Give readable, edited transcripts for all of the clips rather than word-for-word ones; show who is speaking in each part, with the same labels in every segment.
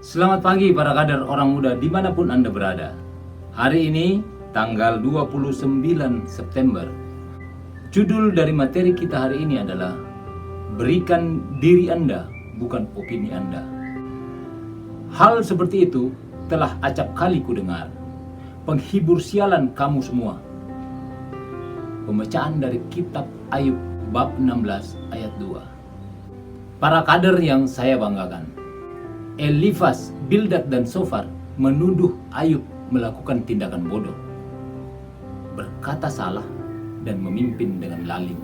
Speaker 1: Selamat pagi para kader orang muda dimanapun Anda berada. Hari ini tanggal 29 September. Judul dari materi kita hari ini adalah Berikan diri Anda, bukan opini Anda. Hal seperti itu telah acap kali ku dengar. Penghibur sialan kamu semua. Pembacaan dari kitab Ayub bab 16 ayat 2. Para kader yang saya banggakan, Elifas, Bildad, dan Sofar menuduh Ayub melakukan tindakan bodoh, berkata salah, dan memimpin dengan lalim.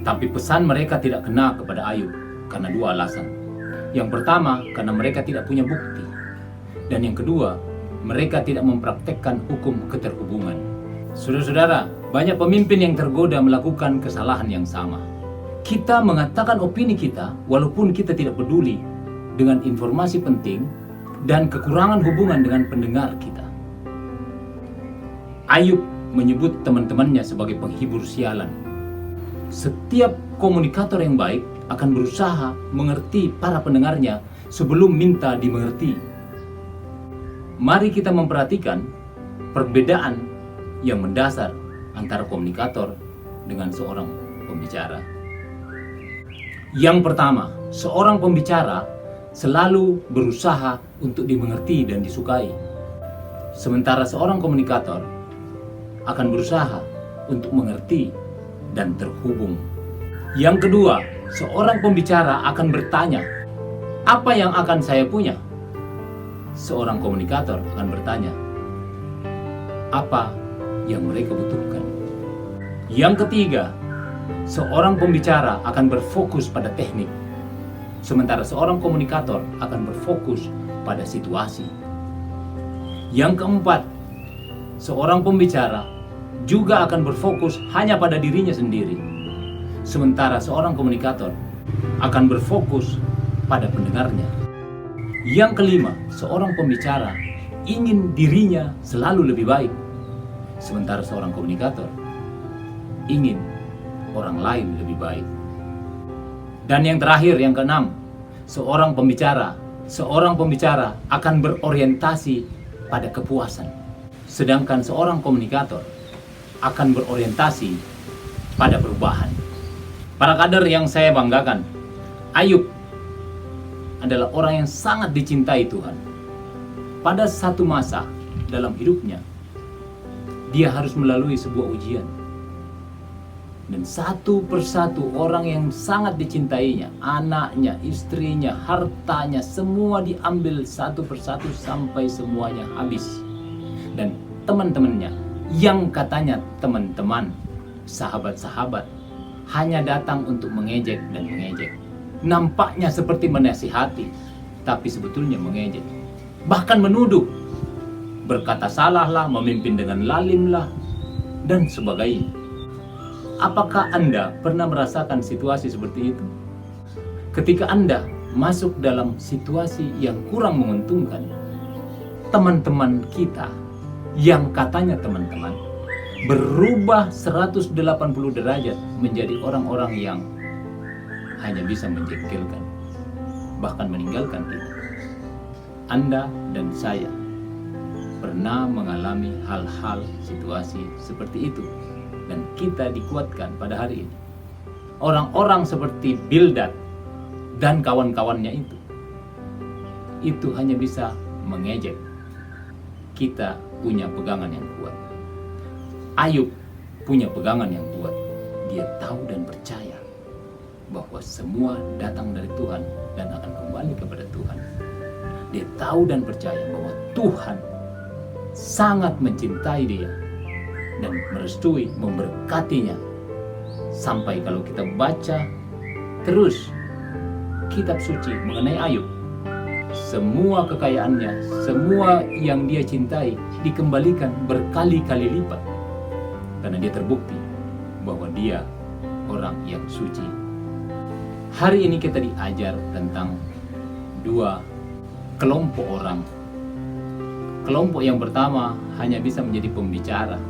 Speaker 1: Tapi pesan mereka tidak kena kepada Ayub karena dua alasan. Yang pertama, karena mereka tidak punya bukti. Dan yang kedua, mereka tidak mempraktekkan hukum keterhubungan. Saudara-saudara, banyak pemimpin yang tergoda melakukan kesalahan yang sama. Kita mengatakan opini kita walaupun kita tidak peduli dengan informasi penting dan kekurangan hubungan dengan pendengar kita. Ayub menyebut teman-temannya sebagai penghibur sialan. Setiap komunikator yang baik akan berusaha mengerti para pendengarnya sebelum minta dimengerti. Mari kita memperhatikan perbedaan yang mendasar antara komunikator dengan seorang pembicara. Yang pertama, seorang pembicara selalu berusaha untuk dimengerti dan disukai. Sementara seorang komunikator akan berusaha untuk mengerti dan terhubung. Yang kedua, seorang pembicara akan bertanya, apa yang akan saya punya? Seorang komunikator akan bertanya, apa yang mereka butuhkan? Yang ketiga, seorang pembicara akan berfokus pada teknik. Sementara seorang komunikator akan berfokus pada situasi. Yang keempat, seorang pembicara juga akan berfokus hanya pada dirinya sendiri. Sementara seorang komunikator akan berfokus pada pendengarnya. Yang kelima, seorang pembicara ingin dirinya selalu lebih baik. Sementara seorang komunikator ingin orang lain lebih baik. Dan yang terakhir, yang keenam, seorang pembicara akan berorientasi pada kepuasan. Sedangkan seorang komunikator akan berorientasi pada perubahan. Para kader yang saya banggakan, Ayub adalah orang yang sangat dicintai Tuhan. Pada satu masa dalam hidupnya, dia harus melalui sebuah ujian. Dan satu persatu orang yang sangat dicintainya, anaknya, istrinya, hartanya, semua diambil satu persatu sampai semuanya habis. Dan teman-temannya, yang katanya teman-teman, sahabat-sahabat, hanya datang untuk mengejek dan mengejek. Nampaknya seperti menasihati, tapi sebetulnya mengejek. Bahkan menuduh, berkata salah lah, memimpin dengan lalim lah, dan sebagainya. Apakah Anda pernah merasakan situasi seperti itu? Ketika Anda masuk dalam situasi yang kurang menguntungkan, teman-teman kita yang katanya teman-teman berubah 180 derajat menjadi orang-orang yang hanya bisa menjengkelkan, bahkan meninggalkan kita. Anda dan saya pernah mengalami hal-hal situasi seperti itu. Dan kita dikuatkan pada hari ini. Orang-orang seperti Bildad dan kawan-kawannya itu hanya bisa mengejek. Kita punya pegangan yang kuat. Ayub punya pegangan yang kuat. Dia tahu dan percaya bahwa semua datang dari Tuhan dan akan kembali kepada Tuhan. Dia tahu dan percaya bahwa Tuhan sangat mencintai dia dan merestui, memberkatinya. Sampai kalau kita baca terus kitab suci mengenai Ayub, semua kekayaannya, semua yang dia cintai dikembalikan berkali-kali lipat. Karena dia terbukti bahwa dia orang yang suci. Hari ini kita diajar tentang dua kelompok orang. Kelompok yang pertama hanya bisa menjadi pembicara.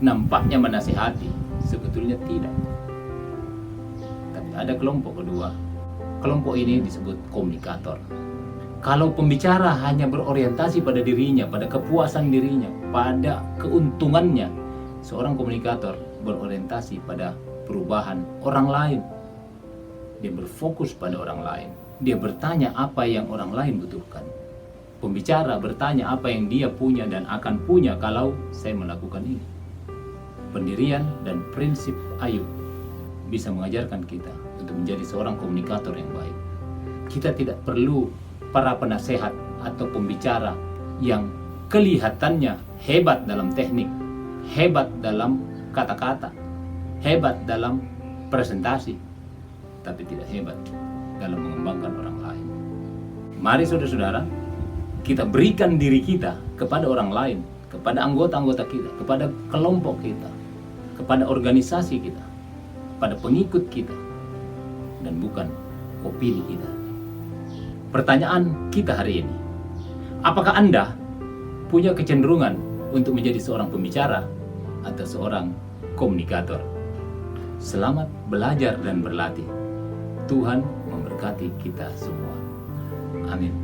Speaker 1: Nampaknya menasihati, sebetulnya tidak. Tapi ada kelompok kedua. Kelompok ini disebut komunikator. Kalau pembicara hanya berorientasi pada dirinya, pada kepuasan dirinya, pada keuntungannya, seorang komunikator berorientasi pada perubahan orang lain. Dia berfokus pada orang lain. Dia bertanya apa yang orang lain butuhkan. Pembicara bertanya apa yang dia punya dan akan punya kalau saya melakukan ini. Pendirian dan prinsip Ayub bisa mengajarkan kita untuk menjadi seorang komunikator yang baik. Kita tidak perlu para penasehat atau pembicara yang kelihatannya hebat dalam teknik, hebat dalam kata-kata, hebat dalam presentasi, tapi tidak hebat dalam mengembangkan orang lain. Mari saudara-saudara, kita berikan diri kita kepada orang lain, kepada anggota-anggota kita, kepada kelompok kita, kepada organisasi kita, pada pengikut kita, dan bukan opini kita. Pertanyaan kita hari ini, apakah Anda punya kecenderungan untuk menjadi seorang pembicara atau seorang komunikator? Selamat belajar dan berlatih. Tuhan memberkati kita semua. Amin.